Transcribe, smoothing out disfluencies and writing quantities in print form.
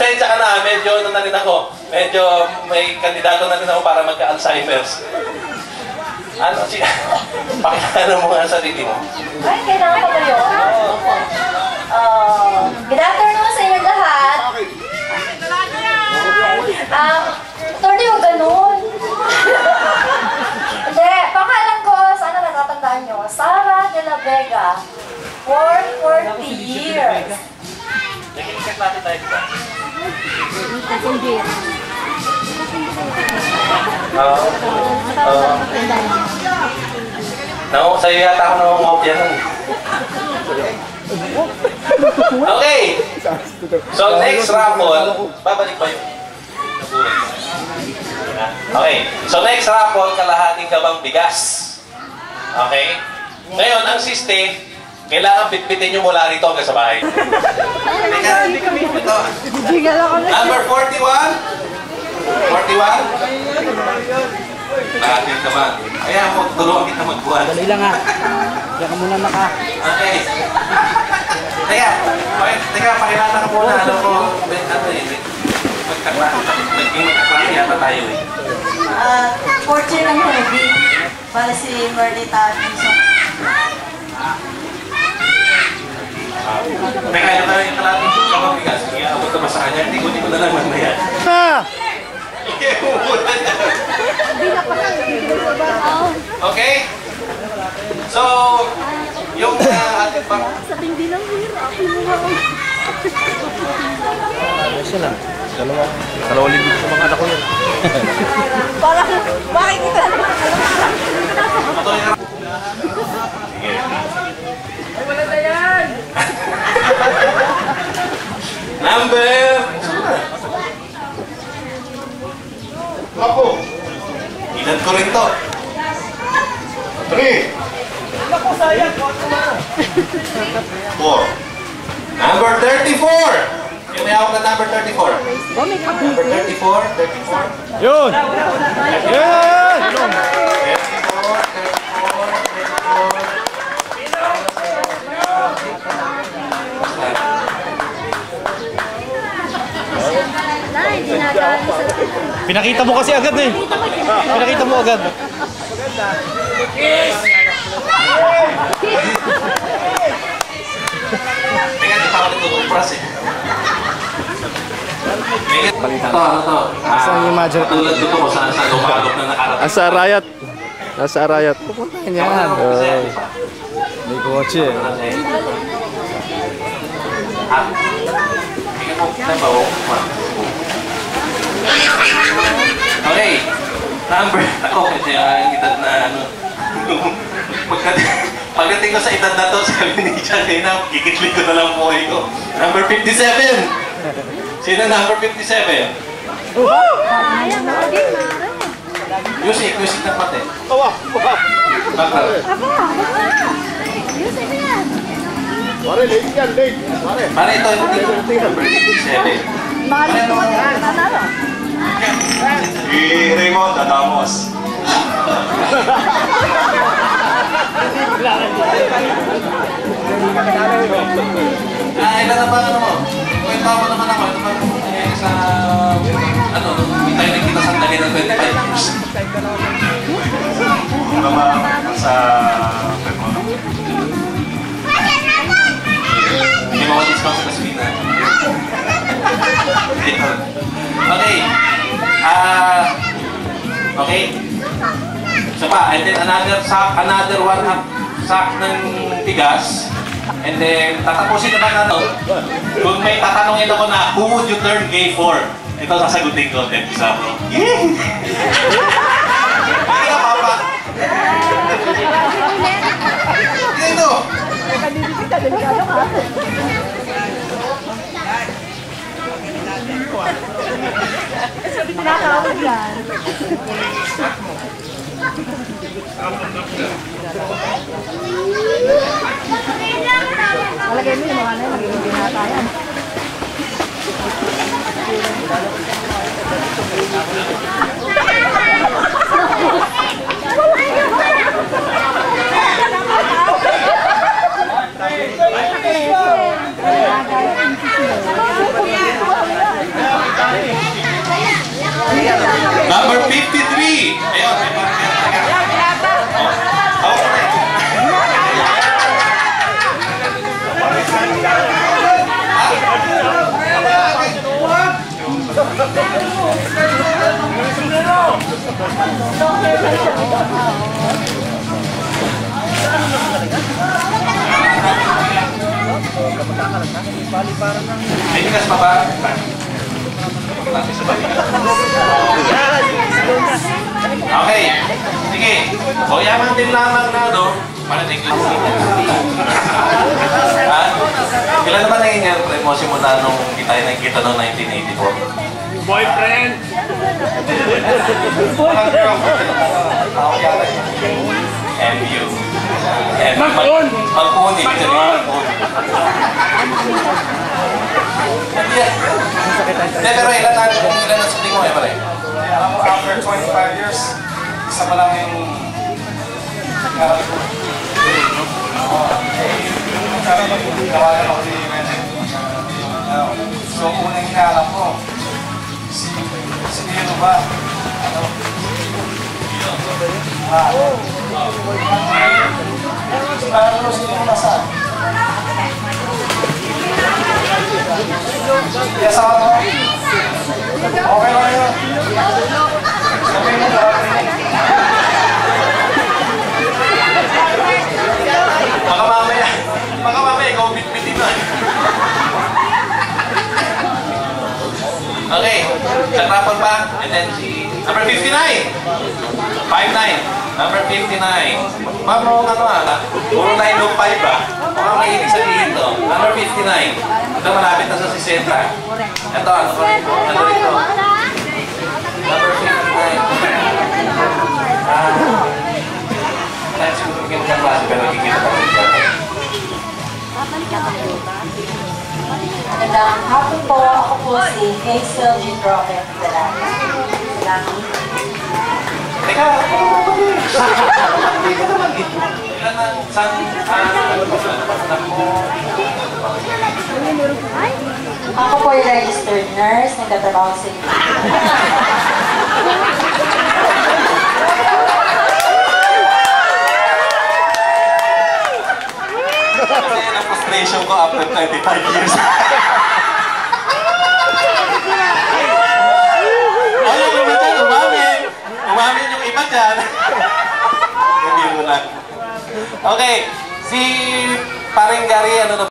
pasensya ka na, medyo ano na rin ako. Medyo may kandidato na rin ako para magka-Alzheimer's. Ano siya? Pakilala mo nga sa sarili mo. Ay, kailangan pa ba yun? Good afternoon sa inyo lahat. Attorney, huwag ganun. Hindi, pangalan ko, sana natatandaan nyo, Sara de la Vega, for 40 years. Naging klase tayo dito. Sa'yo yata ako namumopya nun. Okay! So next raffle, babalik ba yun? Okay, so next raffle, kalahating kabang bigas. Okay? Ngayon, ang siste, kailangan bitbitin nyo mula rito hanggang sa bahay. Ito. Number 41. 41. Kalahating kabang. Kaya mo, tulungan kita magbuwan. Dali lang ha. Kaya ka muna naka. Okay. Teka, pakilala ka muna. Alam ko, naging magkaklase yata tayo eh. Fortune ng Heavy, para si Merlita Atkinson. Teka, yung tayo yung kalating kapag bigas. Sige, abot na ba sa kanya? Hindi ko na lang mamaya. Okay? So, yung ating pang... Sabing din ang hirap. Isa lang. Dalawang linggo sa mga anak ko yun. Bakit kita naman? Sige. Ay, wala na yan! Number... Ako. Ilan ko rin to? 3. 4. Number 34! Yung may hawak na number 34. Number 34, 34. Yun! Yun! 34. Pinakita mo kasi agad eh. Pinakita mo agad. Teka, di pa ako nagtutupras eh. Ano to? Saan yung major? Tulad dito ko sa lumalog na nakarating. Nasa Arayat. Nasa Arayat. Pupuntahin yan. May kotse. Okay. Number. Ako, kasi ang edad na ano. Pagdating ko sa edad na to, sabi ni John, kaya na, kikitlik ko na lang buhay ko. Number 57! Sino number 57? Music na pati. Bakal. Pare, late yan, late. Pare. Pare, ito yung number 57. Mahalik ko yan. Nanalo. Si Raymond Adamos. Ilan na ba ano mo? Kwenta mo naman ako. Ito ba sa... Ano, hindi tayo nagkita sa tali ng 25 years. Kung naman sa... Hindi mo discount sa Kaswina. Okay. Okay. So pa, and then another one half sack ng bigas. And then, tatapusin naman na to. Kung may tatanungin ako na, who would you turn gay for? Ito sasagutin ko, Ted Pizarro. Yee! Hindi ka, Papa. Dito! Tinatawag yan. Malagay mo yung mga na, magiging binata yan. May tigas pa ba? Natin sa balikat. Okay. Sige. O yaman din lamang na, no? Para na English. Ha? Kailan naman naging girlfriend mo simula nung kita nakikita noong 1984? Boyfriend! MU. Mag-on! Mag-uni. Hindi, pero ilan na shooting mo, pare? Alam mo, after 25 years, isa pa lang yung karal ko. Nawalan ako ni Wendy. So, unang hinahanap ko, sino ba? Ano? Ano sino yung nasa? Yes, ako. Okay lang yun. Sabi mo ba? Baka mamaya, ikaw bit-bitin na. Okay, sa pa. And then si number 59. 59. Number 59. Ma'am, ano puro 905 ba? Mukhang may ibig sabihin to. Number 59. Ito malapit na sa 60. Ito, ano rito? Number 59. Kaya siguro bigyan ka klase pero kikita pa rin siya. Magandang hapon po. Ako po si Hazel G. Rocket. Salamat. Teka, hindi ka naman dito. Ilan ang saan Ako po yung registered nurse. Nagtatrabaho sa inyo. Kasi yan ang frustration ko after 25 years. Ay, yung iba dyan, umamin. Umamin yung iba dyan. Hindi mo lang. Okay, si Paring Gary, ano na